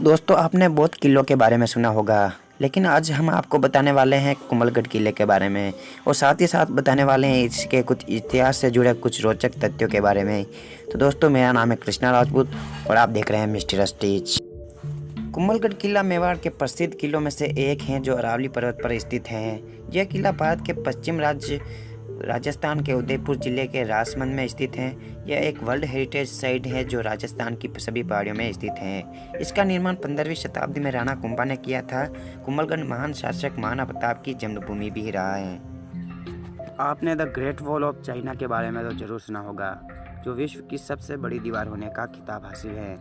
दोस्तों आपने बहुत किलों के बारे में सुना होगा, लेकिन आज हम आपको बताने वाले हैं कुंभलगढ़ किले के बारे में और साथ ही साथ बताने वाले हैं इसके कुछ इतिहास से जुड़े कुछ रोचक तथ्यों के बारे में। तो दोस्तों मेरा नाम है कृष्णा राजपूत और आप देख रहे हैं मिस्टर स्टीच। कुंभलगढ़ किला मेवाड़ के प्रसिद्ध किलों में से एक है जो अरावली पर्वत पर स्थित है। यह किला भारत के पश्चिम राज्य राजस्थान के उदयपुर जिले के राजमंद में स्थित है। यह एक वर्ल्ड हेरिटेज साइट है जो राजस्थान की सभी पहाड़ियों में स्थित है। इसका निर्माण 15वीं शताब्दी में राणा कुंभा ने किया था। कुंभलगढ़ महान शासक महाराणा प्रताप की जन्मभूमि भी रहा है। आपने the great wall of China के बारे में तो जरूर सुना होगा, जो विश्व की सबसे बड़ी दीवार होने का खिताब हासिल है।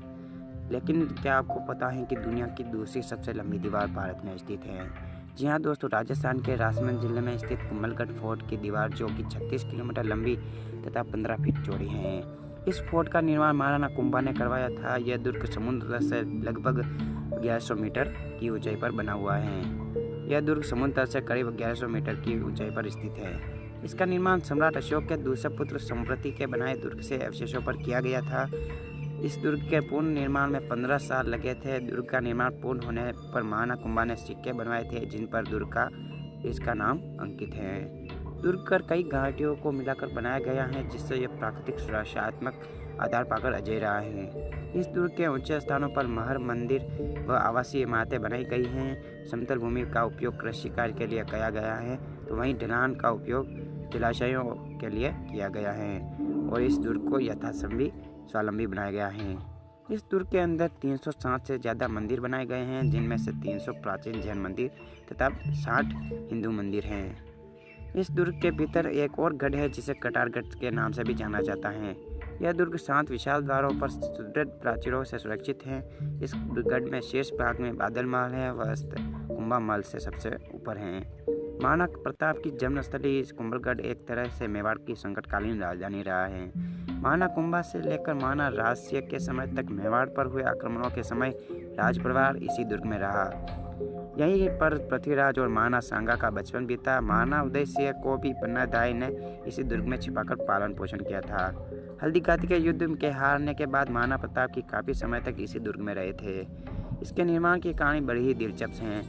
लेकिन क्या आपको पता है कि दुनिया की दूसरी सबसे लंबी दीवार भारत में स्थित है? जी हाँ दोस्तों, राजस्थान के राजमंद जिले में स्थित कुंभलगढ़ फोर्ट की दीवार जो कि 36 किलोमीटर लंबी तथा 15 फीट चौड़ी है। इस फोर्ट का निर्माण महाराणा कुंभा ने करवाया था। यह दुर्ग समुद्र से लगभग 1100 मीटर की ऊंचाई पर बना हुआ है। यह दुर्ग समुद्र से करीब 1100 मीटर की ऊंचाई पर स्थित है। इसका निर्माण सम्राट अशोक के दूसरे पुत्र संप्रति के बनाए दुर्ग से अवशेषों पर किया गया था। इस दुर्ग के पूर्ण निर्माण में 15 साल लगे थे। दुर्ग का निर्माण पूर्ण होने पर महाराणा कुंभा ने सिक्के बनवाए थे जिन पर दुर्ग का इसका नाम अंकित है। दुर्ग कर कई घाटियों को मिलाकर बनाया गया है जिससे यह प्राकृतिक सुरक्षात्मक आधार पाकर अजय रहा है। इस दुर्ग के ऊंचे स्थानों पर महल, मंदिर व आवासीय इमारतें बनाई गई हैं। समतल भूमि का उपयोग कृषि कार्य के लिए किया गया है तो वहीं ढलान का उपयोग जलाशयों के लिए किया गया है और इस दुर्ग को यथासंभव स्वावलंबी बनाया गया है। इस दुर्ग के अंदर 360 से ज़्यादा मंदिर बनाए गए हैं जिनमें से 300 प्राचीन जैन मंदिर तथा 60 हिंदू मंदिर हैं। इस दुर्ग के भीतर एक और गढ़ है जिसे कटारगढ़ के नाम से भी जाना जाता है। यह दुर्ग 7 विशाल द्वारों पर सुदृढ़ प्राचीरों से सुरक्षित है। इस गढ़ में शीर्ष भाग में बादल महल है व कुंभा महल से सबसे ऊपर है। महाराणा प्रताप की जन्मस्थली कुंभलगढ़ एक तरह से मेवाड़ की संकटकालीन राजधानी रहा है। महाराणा कुंभा से लेकर महाराणा राजसिंह के समय तक मेवाड़ पर हुए आक्रमणों के समय राजपरिवार इसी दुर्ग में रहा। यहीं पर पृथ्वीराज और महाराणा सांगा का बचपन बीता। महाराणा उदय सिंह को भी पन्ना दाई ने इसी दुर्ग में छिपाकर पालन पोषण किया था। हल्दी घाटी के युद्ध के हारने के बाद महाराणा प्रताप की काफ़ी समय तक इसी दुर्ग में रहे थे। इसके निर्माण की कहानी बड़ी ही दिलचस्प है।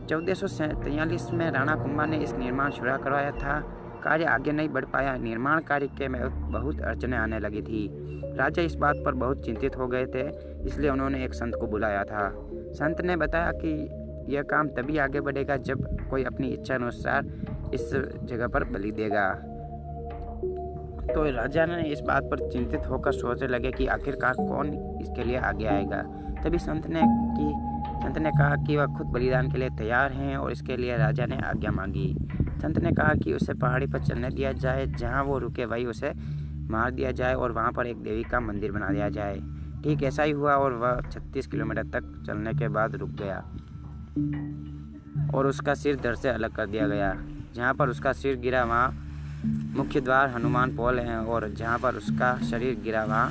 1443 में राणा कुंभा ने इस निर्माण शुरू करवाया था। कार्य आगे नहीं बढ़ पाया। निर्माण कार्य के में बहुत अड़चनें आने लगी थी। राजा इस बात पर बहुत चिंतित हो गए थे, इसलिए उन्होंने एक संत को बुलाया था। संत ने बताया कि यह काम तभी आगे बढ़ेगा जब कोई अपनी इच्छा अनुसार इस जगह पर बलि देगा। तो राजा ने इस बात पर चिंतित होकर सोचने लगे कि आखिरकार कौन इसके लिए आगे आएगा। तभी संत ने कहा कि वह खुद बलिदान के लिए तैयार हैं और इसके लिए राजा ने आज्ञा मांगी। संत ने कहा कि उसे पहाड़ी पर चलने दिया जाए, जहां वो रुके वहीं उसे मार दिया जाए और वहां पर एक देवी का मंदिर बना दिया जाए। ठीक ऐसा ही हुआ और वह 36 किलोमीटर तक चलने के बाद रुक गया और उसका सिर धड़ से अलग कर दिया गया। जहां पर उसका सिर गिरा वहां मुख्य द्वार हनुमान पोल है और जहां पर उसका शरीर गिरा वहां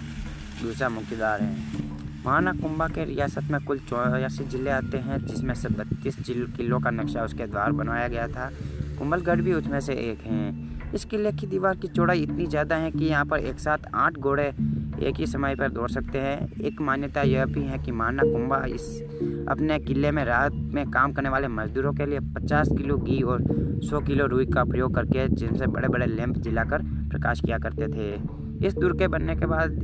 दूसरा मुख्य द्वार है। महाराणा कुंभा के रियासत में कुल 84 जिले आते हैं जिसमें से 32 किलों का नक्शा उसके द्वार बनवाया गया था। कुंभलगढ़ भी उसमें से एक है। इस किले की दीवार की चौड़ाई इतनी ज़्यादा है कि यहाँ पर एक साथ 8 घोड़े एक ही समय पर दौड़ सकते हैं। एक मान्यता यह भी है कि महाराणा कुंभा अपने किले में रात में काम करने वाले मजदूरों के लिए 50 किलो घी और 100 किलो रुई का प्रयोग करके जिनसे बड़े बड़े लैंप जलाकर प्रकाश किया करते थे। इस दुर्ग के बनने के बाद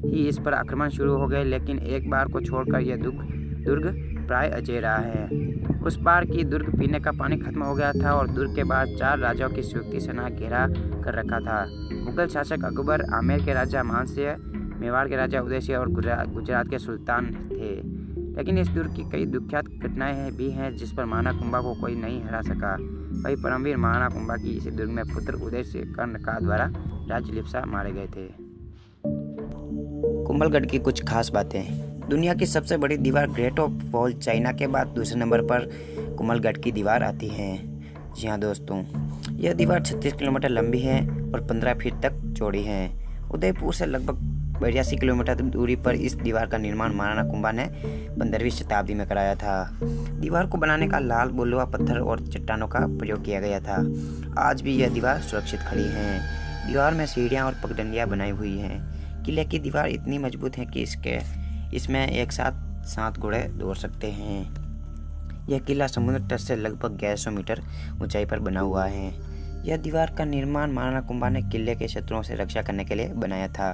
ही इस पर आक्रमण शुरू हो गए, लेकिन एक बार को छोड़कर यह दुर्ग प्राय अजय रहा है। उस बार की दुर्ग पीने का पानी खत्म हो गया था और दुर्ग के बाद 4 राजाओं की संयुक्त सेना घेरा कर रखा था। मुगल शासक अकबर, आमेर के राजा मानसिंह, मेवाड़ के राजा उदय सिंह और गुजरात के सुल्तान थे। लेकिन इस दुर्ग की कई दुखद घटनाएं भी हैं जिस पर महाराणा कुंभा को कोई नहीं हरा सका। वही परमवीर महाराणा कुंभा की इसी दुर्ग में पुत्र उदय सिंह कर्ण का द्वारा राज्यलिप्सा मारे गए थे। कुंभलगढ़ की कुछ खास बातें। दुनिया की सबसे बड़ी दीवार ग्रेट वॉल चाइना के बाद दूसरे नंबर पर कुंभलगढ़ की दीवार आती है। जी हाँ दोस्तों, यह दीवार 36 किलोमीटर लंबी है और 15 फीट तक चौड़ी है। उदयपुर से लगभग 82 किलोमीटर दूरी पर इस दीवार का निर्माण महाराणा कुंभा ने 15वीं शताब्दी में कराया था। दीवार को बनाने का लाल बुलवा पत्थर और चट्टानों का प्रयोग किया गया था। आज भी यह दीवार सुरक्षित खड़ी है। दीवार में सीढ़ियाँ और पगडंडियाँ बनाई हुई हैं। किले की दीवार इतनी मजबूत है कि इसमें एक साथ 7 घोड़े दौड़ सकते हैं। यह किला समुद्र तट से लगभग 1100 मीटर ऊंचाई पर बना हुआ है। यह दीवार का निर्माण महाराणा कुंभा ने किले के शत्रुओं से रक्षा करने के लिए बनाया था।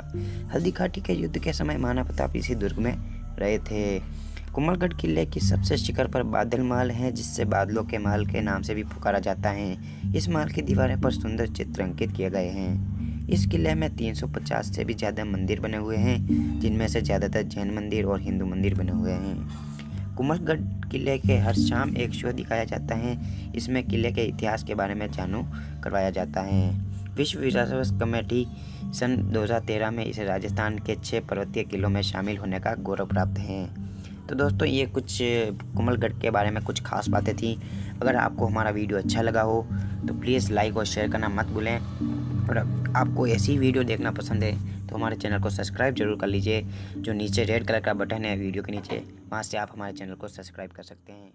हल्दी घाटी के युद्ध के समय महाराणा प्रताप इसी दुर्ग में रहे थे। कुंभलगढ़ किले की सबसे शिखर पर बादल महल है, जिससे बादलों के महल के नाम से भी पुकारा जाता है। इस महल की दीवारें पर सुंदर चित्र अंकित किए गए हैं। इस किले में 350 से भी ज़्यादा मंदिर बने हुए हैं, जिनमें से ज़्यादातर जैन मंदिर और हिंदू मंदिर बने हुए हैं। कुंभलगढ़ किले के हर शाम एक शो दिखाया जाता है। इसमें किले के इतिहास के बारे में जानू करवाया जाता है। विश्व विरासत कमेटी सन 2013 में इसे राजस्थान के 6 पर्वतीय किलों में शामिल होने का गौरव प्राप्त है। तो दोस्तों, ये कुछ कुंभलगढ़ के बारे में कुछ खास बातें थी। अगर आपको हमारा वीडियो अच्छा लगा हो तो प्लीज़ लाइक और शेयर करना मत भूलें। और आपको ऐसी वीडियो देखना पसंद है तो हमारे चैनल को सब्सक्राइब जरूर कर लीजिए। जो नीचे रेड कलर का बटन है वीडियो के नीचे, वहाँ से आप हमारे चैनल को सब्सक्राइब कर सकते हैं।